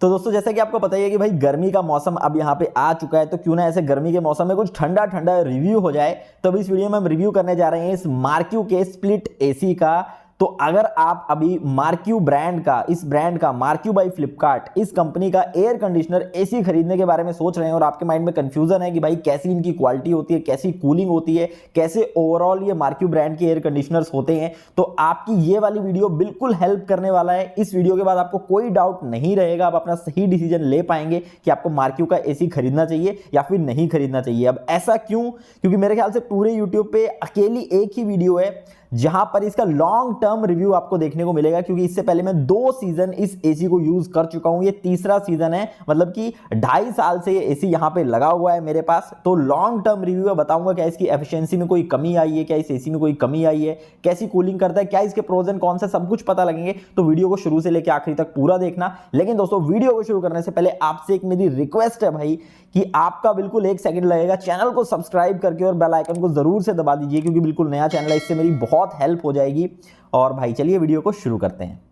तो दोस्तों जैसा कि आपको पता ही है कि भाई गर्मी का मौसम अब यहाँ पे आ चुका है, तो क्यों ना ऐसे गर्मी के मौसम में कुछ ठंडा ठंडा रिव्यू हो जाए। तो अब इस वीडियो में हम रिव्यू करने जा रहे हैं इस मार्क्यू के स्प्लिट एसी का। तो अगर आप अभी मार्क्यू ब्रांड का, इस ब्रांड का मार्क्यू बाय फ्लिपकार्ट, इस कंपनी का एयर कंडीशनर एसी खरीदने के बारे में सोच रहे हैं और आपके माइंड में कंफ्यूजन है कि भाई कैसी इनकी क्वालिटी होती है, कैसी कूलिंग होती है, कैसे ओवरऑल ये मार्क्यू ब्रांड के एयर कंडीशनर्स होते हैं, तो आपकी ये वाली वीडियो बिल्कुल हेल्प करने वाला है। इस वीडियो के बाद आपको कोई डाउट नहीं रहेगा, आप अपना सही डिसीजन ले पाएंगे कि आपको मार्क्यू का एसी खरीदना चाहिए या फिर नहीं खरीदना चाहिए। अब ऐसा क्यों? क्योंकि मेरे ख्याल से पूरे यूट्यूब पे अकेली एक ही वीडियो है जहां पर इसका लॉन्ग टर्म रिव्यू आपको देखने को मिलेगा, क्योंकि इससे पहले मैं 2 सीजन इस एसी को यूज कर चुका हूं। ये तीसरा सीजन है, मतलब कि 2.5 साल से ये एसी यहां पे लगा हुआ है मेरे पास। तो लॉन्ग टर्म रिव्यू है, बताऊंगा क्या इसकी एफिशिएंसी में कोई कमी आई है, क्या इस एसी में कोई कमी आई है, कैसी कूलिंग करता है, क्या इसके प्रोज एंड कॉन्स है, सब कुछ पता लगेंगे। तो वीडियो को शुरू से लेकर आखिरी तक पूरा देखना। लेकिन दोस्तों वीडियो को शुरू करने से पहले आपसे एक मेरी रिक्वेस्ट है भाई कि आपका बिल्कुल 1 सेकंड लगेगा, चैनल को सब्सक्राइब करके और बेल आइकन को जरूर से दबा दीजिए, क्योंकि बिल्कुल नया चैनल है, इससे मेरी बहुत हेल्प हो जाएगी। और भाई चलिए वीडियो को शुरू करते हैं।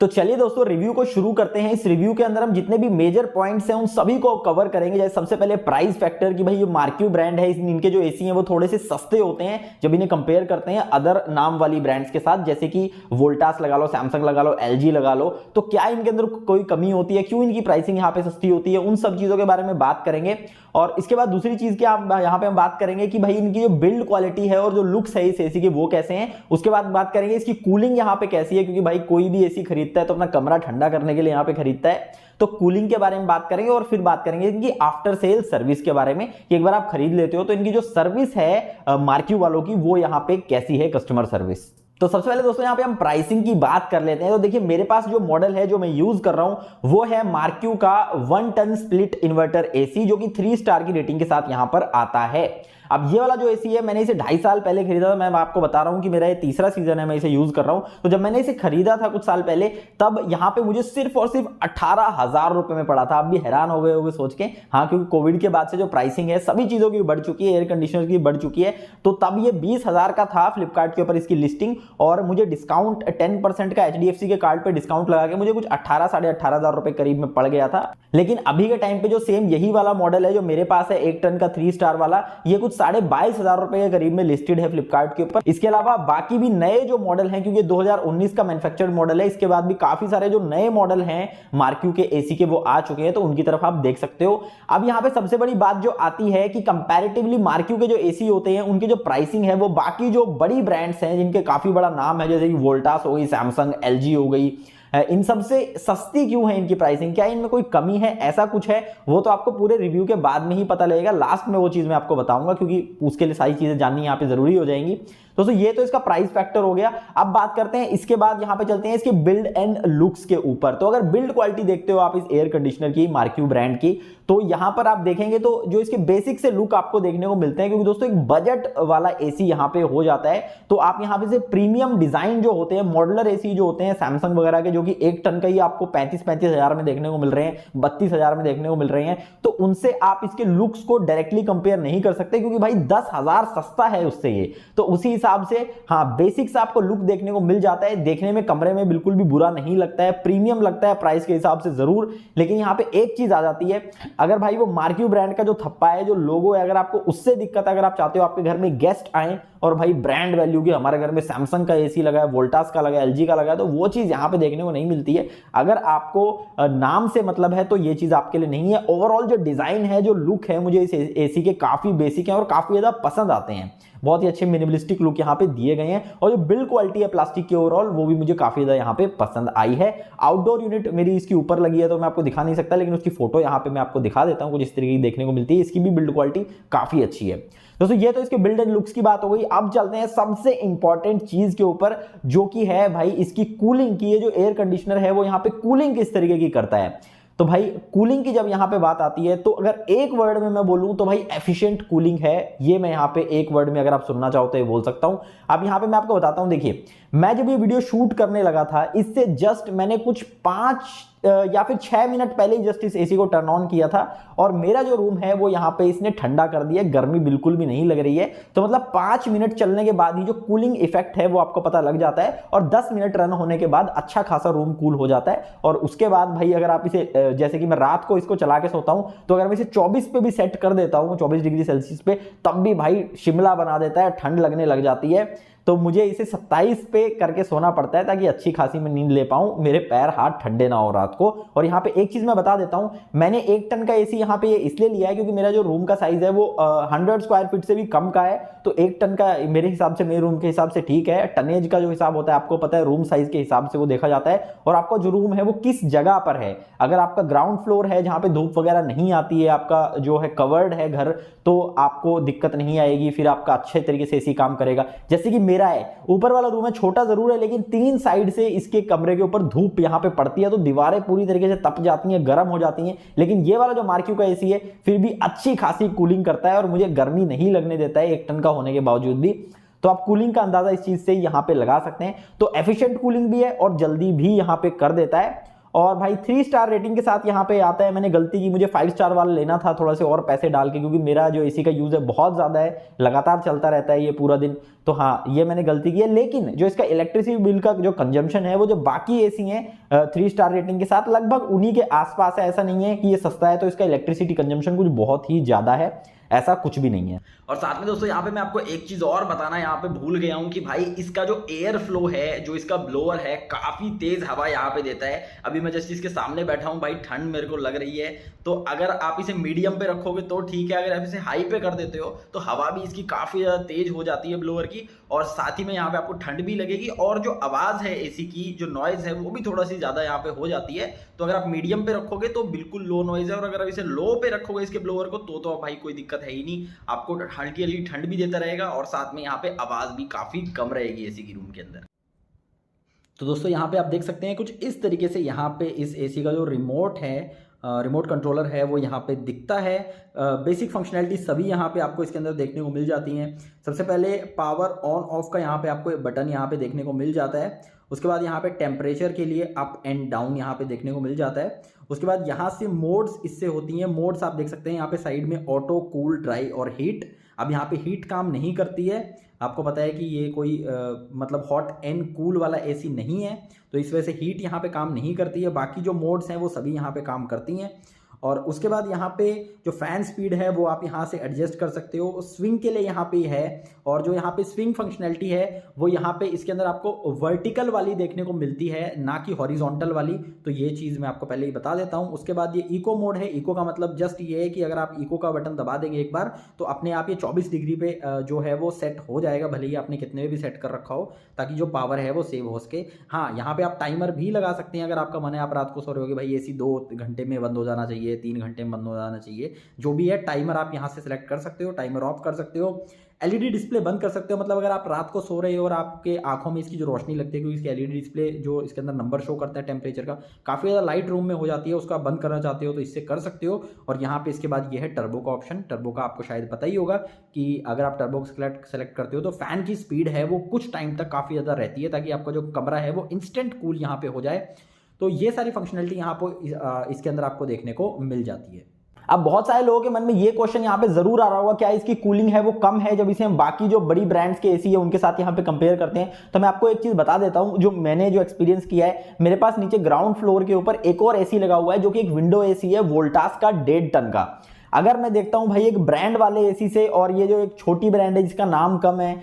तो चलिए दोस्तों रिव्यू को शुरू करते हैं। इस रिव्यू के अंदर हम जितने भी मेजर पॉइंट्स हैं उन सभी को कवर करेंगे। जैसे सबसे पहले प्राइस फैक्टर की भाई ये मार्क्यू ब्रांड है, इनके जो एसी हैं वो थोड़े से सस्ते होते हैं जब इन्हें कंपेयर करते हैं अदर नाम वाली ब्रांड्स के साथ, जैसे कि वोल्टास लगा लो, सैमसंग लगा लो, एलजी लगा लो। तो क्या इनके अंदर कोई कमी होती है, क्यों इनकी प्राइसिंग यहाँ पे सस्ती होती है, उन सब चीजों के बारे में बात करेंगे। और इसके बाद दूसरी चीज की यहाँ पे हम बात करेंगे कि भाई इनकी जो बिल्ड क्वालिटी है और जो लुक्स है इस एसी के वो कैसे हैं। उसके बाद बात करेंगे इसकी कूलिंग यहाँ पे कैसी है, क्योंकि भाई कोई भी एसी खरीदता है तो अपना कमरा ठंडा करने के लिए यहाँ पे खरीदता है। तो कूलिंग के बारे में बात करेंगे और फिर बात करेंगे इनकी आफ्टर सेल सर्विस के बारे में कि एक बार आप खरीद लेते हो तो इनकी जो सर्विस है मार्क्यू वालों की वो यहाँ पे कैसी है, कस्टमर सर्विस। तो सबसे पहले दोस्तों यहाँ पे हम प्राइसिंग की बात कर लेते हैं। तो देखिए मेरे पास जो मॉडल है जो मैं यूज कर रहा हूं वो है मार्क्यू का 1 टन स्प्लिट इन्वर्टर एसी, जो कि 3 स्टार की रेटिंग के साथ यहां पर आता है। अब ये वाला जो एसी है मैंने इसे 2.5 साल पहले खरीदा था। मैं आपको बता रहा हूं कि मेरा ये तीसरा सीजन है मैं इसे यूज कर रहा हूं। तो जब मैंने इसे खरीदा था कुछ साल पहले, तब यहां पे मुझे सिर्फ और सिर्फ 18,000 रुपए में पड़ा था। आप भी हैरान हो गए होंगे सोच के, हाँ, क्योंकि कोविड के बाद से जो प्राइसिंग है सभी चीजों की बढ़ चुकी है, एयर कंडीशनर की बढ़ चुकी है। तो तब ये 20,000 का था फ्लिपकार्ट के ऊपर इसकी लिस्टिंग, और मुझे डिस्काउंट 10% का HDFC के कार्ड पे डिस्काउंट लगा के मुझे कुछ 18 साढ़े 18,000 रुपए करीब में पड़ गया था। लेकिन अभी के टाइम पे जो सेम यही वाला मॉडल है जो मेरे पास है 1 टन का 3 स्टार वाला, ये कुछ 22,500 रुपए के करीब में लिस्टेड है फ्लिपकार्ट के ऊपर। इसके अलावा बाकी भी नए जो मॉडल हैं, क्योंकि 2019 का मैन्युफैक्चर्ड मॉडल है, इसके बाद भी काफी सारे जो नए मॉडल हैं मार्क्यू के एसी के वो आ चुके हैं, तो उनकी तरफ आप देख सकते हो। अब यहां पे सबसे बड़ी बात जो आती है कि कंपैरेटिवली मार्क्यू के जो एसी होते हैं उनकी जो प्राइसिंग है वो बाकी जो बड़ी ब्रांड्स हैं जिनके काफी बड़ा नाम है, जैसे कि वोल्टास हो गई, सैमसंग, एलजी हो गई, इन सबसे सस्ती क्यों है इनकी प्राइसिंग, क्या इनमें कोई कमी है, ऐसा कुछ है, वो तो आपको पूरे रिव्यू के बाद में ही पता लगेगा। लास्ट में वो चीज मैं आपको बताऊंगा, क्योंकि उसके लिए सारी चीजें जाननी यहाँ पे जरूरी हो जाएंगी। दोस्तों ये तो इसका प्राइस फैक्टर हो गया। अब बात करते हैं इसके बाद यहाँ पे चलते हैं इसके बिल्ड एंड लुक्स के ऊपर। तो अगर बिल्ड क्वालिटी देखते हो आप इस एयर कंडीशनर की, मार्क्यू ब्रांड की, तो यहां पर आप देखेंगे तो जो इसके बेसिक से लुक आपको देखने को मिलते हैं, क्योंकि दोस्तों एक बजट वाला एसी यहां पे हो जाता है। तो आप यहां पे से प्रीमियम डिजाइन जो होते हैं, मॉडुलर एसी जो होते हैं सैमसंग वगैरह के, जो कि 1 टन का ही आपको 35 हजार में देखने को मिल रहे हैं, 32,000 में देखने को मिल रहे हैं, तो उनसे आप इसके लुक्स को डायरेक्टली कंपेयर नहीं कर सकते, क्योंकि भाई 10,000 सस्ता है उससे ये। तो उसी हिसाब से हाँ बेसिक्स आपको लुक देखने को मिल जाता है, देखने में कमरे में बिल्कुल भी बुरा नहीं लगता है, प्रीमियम लगता है प्राइस के हिसाब से जरूर। लेकिन यहां पे एक चीज आ जाती है, अगर भाई वो मार्क्यू ब्रांड का जो थप्पा है, जो लोगो है, अगर आपको उससे दिक्कत, अगर आप चाहते हो आपके घर में गेस्ट आए और भाई ब्रांड वैल्यू की, हमारे घर में सैमसंग का एसी लगा है, वोल्टास का लगा है, एलजी का लगा है, तो वो चीज यहां पे देखने को नहीं मिलती है। अगर आपको नाम से मतलब है तो ये चीज आपके लिए नहीं है। ओवरऑल जो डिजाइन है, जो लुक है, मुझे इस एसी के काफी बेसिक है और काफी ज्यादा पसंद आते हैं। बहुत ही अच्छे मिनिमलिस्टिक लुक यहाँ पे दिए गए हैं, और जो बिल्ड क्वालिटी है प्लास्टिक की ओवरऑल वो भी मुझे काफी ज्यादा यहाँ पे पसंद आई है। आउटडोर यूनिट मेरी इसकी ऊपर लगी है तो मैं आपको दिखा नहीं सकता, लेकिन उसकी फोटो यहाँ पे मैं आपको दिखा देता हूँ, कुछ इस तरीके की देखने को मिलती है। इसकी भी बिल्ड क्वालिटी काफी अच्छी है। दोस्तों ये तो इसके बिल्ड एंड लुक्स की बात हो गई। अब चलते हैं सबसे इंपॉर्टेंट चीज के ऊपर, जो कि है भाई इसकी कूलिंग की। ये जो एयर कंडीशनर है वो यहाँ पे कूलिंग किस तरीके की करता है। तो भाई कूलिंग की जब यहां पे बात आती है, तो अगर एक वर्ड में मैं बोलूं तो भाई एफिशिएंट कूलिंग है। ये मैं यहां पे एक वर्ड में अगर आप सुनना चाहो तो ये बोल सकता हूं। अब यहां पे मैं आपको बताता हूं, देखिए मैं जब ये वीडियो शूट करने लगा था, इससे जस्ट मैंने कुछ 5 या फिर 6 मिनट पहले ही जस्ट इस एसी को टर्न ऑन किया था और मेरा जो रूम है वो यहाँ पे इसने ठंडा कर दिया, गर्मी बिल्कुल भी नहीं लग रही है। तो मतलब 5 मिनट चलने के बाद ही जो कूलिंग इफेक्ट है वो आपको पता लग जाता है और 10 मिनट रन होने के बाद अच्छा खासा रूम कूल हो जाता है। और उसके बाद भाई अगर आप इसे जैसे कि मैं रात को इसको चला के सोता हूं तो अगर मैं इसे 24 पे भी सेट कर देता हूं, 24 डिग्री सेल्सियस पे, तब भी भाई शिमला बना देता है, ठंड लगने लग जाती है। तो मुझे इसे 27 पे करके सोना पड़ता है ताकि अच्छी खासी मैं नींद ले पाऊं, मेरे पैर हाथ ठंडे ना हो रात को। और यहाँ पे एक चीज मैं बता देता हूं, मैंने 1 टन का एसी यहाँ पे इसलिए लिया है क्योंकि मेरा जो रूम का साइज है वो 100 स्क्वायर फीट से भी कम का है। तो 1 टन का मेरे हिसाब से, मेरे रूम के हिसाब से ठीक है। टनेज का जो हिसाब होता है आपको पता है, रूम साइज के हिसाब से वो देखा जाता है और आपका जो रूम है वो किस जगह पर है। अगर आपका ग्राउंड फ्लोर है जहां पे धूप वगैरह नहीं आती है, आपका जो है कवर्ड है घर, तो आपको दिक्कत नहीं आएगी, फिर आपका अच्छे तरीके से एसी काम करेगा। जैसे कि मेरा है, ऊपर वाला रूम है, छोटा जरूर है लेकिन 3 साइड से इसके कमरे के ऊपर धूप यहां पे पड़ती है तो दीवारें पूरी तरीके से तप जाती हैं, गर्म हो जाती हैं। लेकिन ये वाला जो मार्क्यू का एसी है फिर भी अच्छी खासी कूलिंग करता है और मुझे गर्मी नहीं लगने देता है 1 टन का होने के बावजूद भी। तो आप कूलिंग का अंदाजा इस चीज से यहां पे लगा सकते हैं। तो एफिशिएंट कूलिंग भी है और जल्दी भी यहां पे कर देता है। और भाई 3 स्टार रेटिंग के साथ यहाँ पे आता है। मैंने गलती की, मुझे 5 स्टार वाला लेना था थोड़ा से और पैसे डाल के, क्योंकि मेरा जो एसी का यूज है बहुत ज्यादा है, लगातार चलता रहता है ये पूरा दिन। तो हाँ, ये मैंने गलती की है। लेकिन जो इसका इलेक्ट्रिसिटी बिल का जो कंजम्पशन है वो जो बाकी एसी हैं 3 स्टार रेटिंग के साथ लगभग उन्हीं के आसपास है। ऐसा नहीं है कि ये सस्ता है तो इसका इलेक्ट्रिसिटी कंजम्पशन कुछ बहुत ही ज्यादा है, ऐसा कुछ भी नहीं है। और साथ में दोस्तों यहाँ पे मैं आपको एक चीज और बताना यहाँ पे भूल गया हूँ कि भाई इसका जो एयर फ्लो है, जो इसका ब्लोअर है, काफी तेज हवा यहाँ पे देता है। अभी मैं जस्ट इसके सामने बैठा हूँ भाई, ठंड मेरे को लग रही है। तो अगर आप इसे मीडियम पे रखोगे तो ठीक है, अगर आप इसे हाई पे कर देते हो तो हवा भी इसकी काफी ज्यादा तेज हो जाती है ब्लोअर की, और साथ ही में यहाँ पे आपको ठंड भी लगेगी और जो आवाज है एसी की, जो नॉइज है वो भी थोड़ा सी ज्यादा यहाँ पे हो जाती है। तो अगर आप मीडियम पे रखोगे तो बिल्कुल लो नॉइज है, और अगर आप इसे लो पे रखोगे इसके ब्लोअर को तो भाई कोई दिक्कत है ही नहीं, आपको हल्की हल्की ठंड भी देता रहेगा और साथ में यहाँ पे आवाज भी काफी कम रहेगी एसी की रूम के अंदर। तो दोस्तों यहाँ पे आप देख सकते हैं कुछ इस तरीके से यहाँ पे इस एसी का जो रिमोट है, रिमोट कंट्रोलर है, वो यहाँ पे दिखता है। बेसिक फंक्शनैलिटी सभी यहाँ पे आपको इसके अंदर देखने को मिल जाती हैं। सबसे पहले पावर ऑन ऑफ का यहाँ पे आपको बटन यहाँ पे देखने को मिल जाता है। उसके बाद यहाँ पे टेम्परेचर के लिए अप एंड डाउन यहाँ पे देखने को मिल जाता है। उसके बाद यहाँ से मोड्स इससे होती हैं। मोड्स आप देख सकते हैं यहाँ पे साइड में, ऑटो, कूल, ड्राई और हीट। अब यहाँ पे हीट काम नहीं करती है, आपको पता है कि ये कोई मतलब हॉट एंड कूल वाला एसी नहीं है, तो इस वजह से हीट यहाँ पे काम नहीं करती है। बाकी जो मोड्स हैं वो सभी यहाँ पे काम करती हैं। और उसके बाद यहाँ पे जो फैन स्पीड है वो आप यहाँ से एडजस्ट कर सकते हो, स्विंग के लिए यहाँ पे है। और जो यहाँ पे स्विंग फंक्शनैलिटी है वो यहाँ पे इसके अंदर आपको वर्टिकल वाली देखने को मिलती है, ना कि हॉरिजॉन्टल वाली। तो ये चीज़ मैं आपको पहले ही बता देता हूँ। उसके बाद ये इको मोड है। इको का मतलब जस्ट ये है कि अगर आप इको का बटन दबा देंगे एक बार तो अपने आप ये 24 डिग्री पे जो है वो सेट हो जाएगा, भले ही आपने कितने भी सेट कर रखा हो, ताकि जो पावर है वो सेव हो सके। हाँ, यहाँ पे आप टाइमर भी लगा सकते हैं अगर आपका मन है, आप रात को सो रहे हो भाई एसी 2 घंटे में बंद हो जाना चाहिए, 3 घंटे में बंद हो जाना चाहिए, जो भी है टाइमर आप यहाँ से सिलेक्ट कर सकते हो, टाइमर ऑफ कर सकते हो। एलईडी डिस्प्ले बंद कर सकते हो, मतलब अगर आप रात को सो रहे हो और आपके आंखों में इसकी जो रोशनी लगती है, क्योंकि इसकी एलईडी डिस्प्ले जो इसके अंदर नंबर शो करता है टेम्परेचर का, काफ़ी ज़्यादा लाइट रूम में हो जाती है, उसको आप बंद करना चाहते हो तो इससे कर सकते हो। और यहाँ पे इसके बाद ये है टर्बो का ऑप्शन। टर्बो का आपको शायद पता ही होगा कि अगर आप टर्बो सेलेक्ट करते हो तो फैन की स्पीड है वो कुछ टाइम तक काफ़ी ज़्यादा रहती है, ताकि आपका जो कमरा है वो इंस्टेंट कूल यहाँ पे हो जाए। तो ये सारी फंक्शनलिटी यहाँ पर इसके अंदर आपको देखने को मिल जाती है। अब बहुत सारे लोगों के मन में ये क्वेश्चन यहाँ पे जरूर आ रहा होगा, क्या इसकी कूलिंग है वो कम है जब इसे हम बाकी जो बड़ी ब्रांड्स के एसी है उनके साथ यहाँ पे कंपेयर करते हैं। तो मैं आपको एक चीज बता देता हूँ, जो मैंने जो एक्सपीरियंस किया है, मेरे पास नीचे ग्राउंड फ्लोर के ऊपर एक और एसी लगा हुआ है जो कि एक विंडो एसी है, वोल्टास का 1.5 टन का। अगर मैं देखता हूं भाई एक ब्रांड वाले एसी से और ये जो एक छोटी ब्रांड है जिसका नाम कम है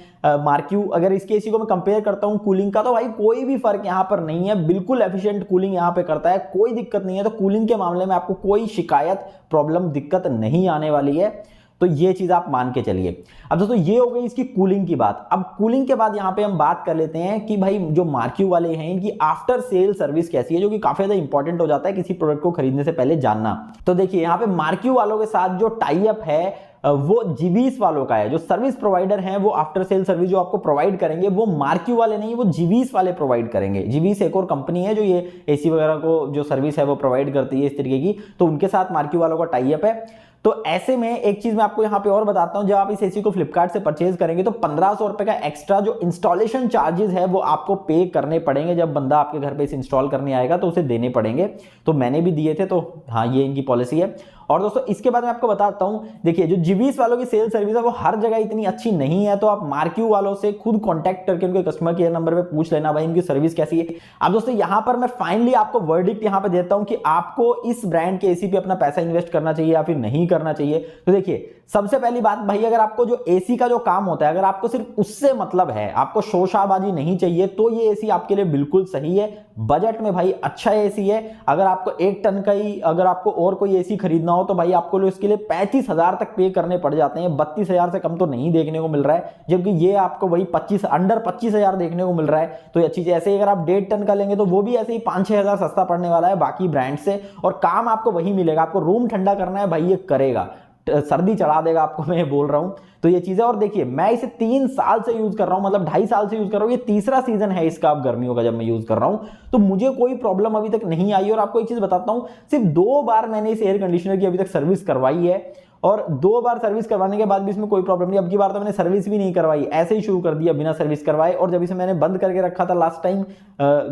मार्क्यू, अगर इसके एसी को मैं कंपेयर करता हूं कूलिंग का, तो भाई कोई भी फर्क यहां पर नहीं है। बिल्कुल एफिशिएंट कूलिंग यहां पे करता है, कोई दिक्कत नहीं है। तो कूलिंग के मामले में आपको कोई शिकायत, प्रॉब्लम, दिक्कत नहीं आने वाली है। तो ये चीज आप मान के चलिए। अब दोस्तों ये हो गई इसकी कूलिंग की बात। अब कूलिंग के बाद यहां पे हम बात कर लेते हैं कि भाई जो मार्क्यू वाले हैं इनकी आफ्टर सेल सर्विस कैसी है, जो कि काफी ज्यादा इंपॉर्टेंट हो जाता है किसी प्रोडक्ट को खरीदने से पहले जानना। तो देखिए यहाँ पे मार्क्यू वालों के साथ जो टाई अप है वो जीवीस वालों का है। जो सर्विस प्रोवाइडर हैं वो आफ्टर सेल सर्विस जो आपको प्रोवाइड करेंगे वो मार्क्यू वाले नहीं, वो जीवीस वाले प्रोवाइड करेंगे। जीवीस एक और कंपनी है जो ये एसी वगैरह को जो सर्विस है वो प्रोवाइड करती है इस तरीके की, तो उनके साथ मार्क्यू वालों का टाई अप है। तो ऐसे में एक चीज मैं आपको यहां पे और बताता हूं, जब आप इस एसी को फ्लिपकार्ट से परचेज करेंगे तो 1500 रुपए का एक्स्ट्रा जो इंस्टॉलेशन चार्जेस है वो आपको पे करने पड़ेंगे। जब बंदा आपके घर पे इसे इंस्टॉल करने आएगा तो उसे देने पड़ेंगे, तो मैंने भी दिए थे, तो हाँ ये इनकी पॉलिसी है। और दोस्तों इसके बाद मैं आपको बताता हूं, देखिए जो जीवीस वालों की सेल सर्विस है वो हर जगह इतनी अच्छी नहीं है, तो आप मार्क्यू वालों से खुद कांटेक्ट करके उनके कस्टमर केयर नंबर पे पूछ लेना भाई इनकी सर्विस कैसी है। अब दोस्तों यहां पर मैं फाइनली आपको वर्डिक्ट यहां पे देता हूं कि आपको इस ब्रांड के एसी पे अपना पैसा इन्वेस्ट करना चाहिए या फिर नहीं करना चाहिए। तो देखिए सबसे पहली बात भाई, अगर आपको जो एसी का जो काम होता है अगर आपको सिर्फ उससे मतलब है, आपको शोशाबाजी नहीं चाहिए, तो ये एसी आपके लिए बिल्कुल सही है। बजट में भाई अच्छा एसी है। अगर आपको 1 टन का ही अगर आपको और कोई एसी खरीदना हो तो भाई आपको इसके लिए 35,000 तक पे करने पड़ जाते हैं। 32,000 से कम तो नहीं देखने को मिल रहा है, जबकि ये आपको वही अंडर 25,000 देखने को मिल रहा है। तो ये अच्छी चीज। ऐसे ही अगर आप 1.5 टन का लेंगे तो वो भी ऐसे ही 5-6 हजार सस्ता पड़ने वाला है बाकी ब्रांड से, और काम आपको वही मिलेगा। आपको रूम ठंडा करना है भाई ये करेगा, सर्दी चढ़ा देगा आपको, मैं बोल रहा हूं। तो ये चीज है। और देखिए मैं इसे 3 साल से यूज कर रहा हूं, मतलब 2.5 साल से यूज कर रहा हूं, ये तीसरा सीजन है इसका अब गर्मियों का जब मैं यूज कर रहा हूं, तो मुझे कोई प्रॉब्लम अभी तक नहीं आई। और आपको एक चीज बताता हूं, सिर्फ 2 बार मैंने इस एयर कंडीशनर की अभी तक सर्विस करवाई है, और 2 बार सर्विस करवाने के बाद भी इसमें कोई प्रॉब्लम नहीं। अब की बार तो मैंने सर्विस भी नहीं करवाई, ऐसे ही शुरू कर दिया बिना सर्विस करवाए। और जब इसे मैंने बंद करके रखा था लास्ट टाइम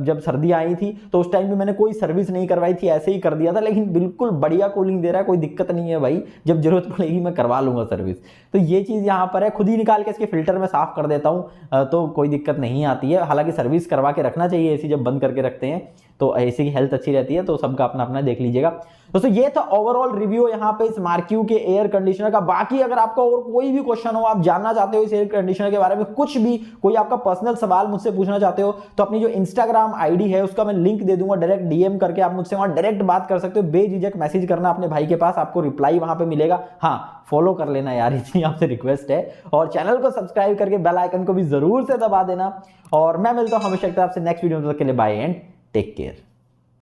जब सर्दी आई थी, तो उस टाइम भी मैंने कोई सर्विस नहीं करवाई थी, ऐसे ही कर दिया था। लेकिन बिल्कुल बढ़िया कूलिंग दे रहा है, कोई दिक्कत नहीं है भाई, जब जरूरत पड़ेगी मैं करवा लूंगा सर्विस। तो ये चीज यहाँ पर है, खुद ही निकाल के इसके फिल्टर में साफ कर देता हूँ, तो कोई दिक्कत नहीं आती है। हालांकि सर्विस करवा के रखना चाहिए एसी, जब बंद करके रखते हैं तो एसी की हेल्थ अच्छी रहती है। तो सबका अपना अपना देख लीजिएगा दोस्तों। ये था ओवरऑल रिव्यू यहाँ पे इस मार्क्यू के एयर कंडीशनर का। बाकी अगर आपका और कोई भी क्वेश्चन हो, आप जानना चाहते हो इस एयर कंडीशनर के बारे में कुछ भी, कोई आपका पर्सनल सवाल मुझसे पूछना चाहते हो, तो अपनी जो इंस्टाग्राम आईडी है उसका मैं लिंक दे दूंगा, डायरेक्ट डीएम करके आप मुझसे वहां डायरेक्ट बात कर सकते हो। बेझिझक मैसेज करना अपने भाई के पास, आपको रिप्लाई वहां पे मिलेगा। हाँ फॉलो कर लेना यार, इतनी आपसे रिक्वेस्ट है। और चैनल को सब्सक्राइब करके बेल आइकन को भी जरूर से दबा देना। और मैं मिलता हूं हमेशा आपसे नेक्स्ट वीडियो में, तब तक के लिए बाय एंड टेक केयर।